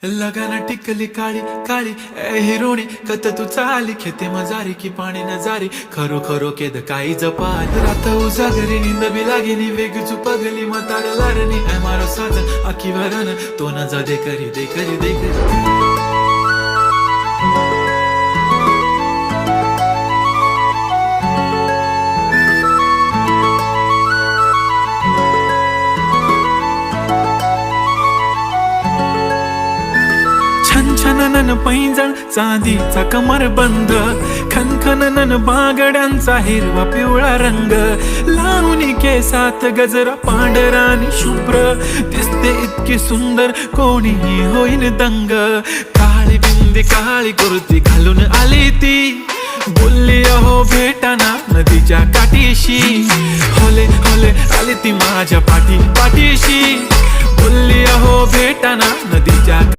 लगाना टिकली काळी काळी ए हिरोणी कत तू चाली खेते मजारी की पाणी नजारी खरो खरो केद काही जपाल रात उजागरी निंद बी लागेनी वेग चुपगली मतार लारणी ए मारो साजन आखी वरन तो न जा दे करी दे करी दे करी छनछनन पैंजण चांदीचा कमर बंद खनखनन बागड्यांचा हिरवा पिवळा रंग लावणी केसात गजरा पांढरानी शुभ्र दिसते इतकी सुंदर कोणीही होईन दंग काळी बिंदी काळी कुर्ती घालून आली ती बोलली अहो भेटाना नदीच्या काठीशी होले होले आली ती माझ्या पाठीशी बोलली अहो भेटाना नदीच्या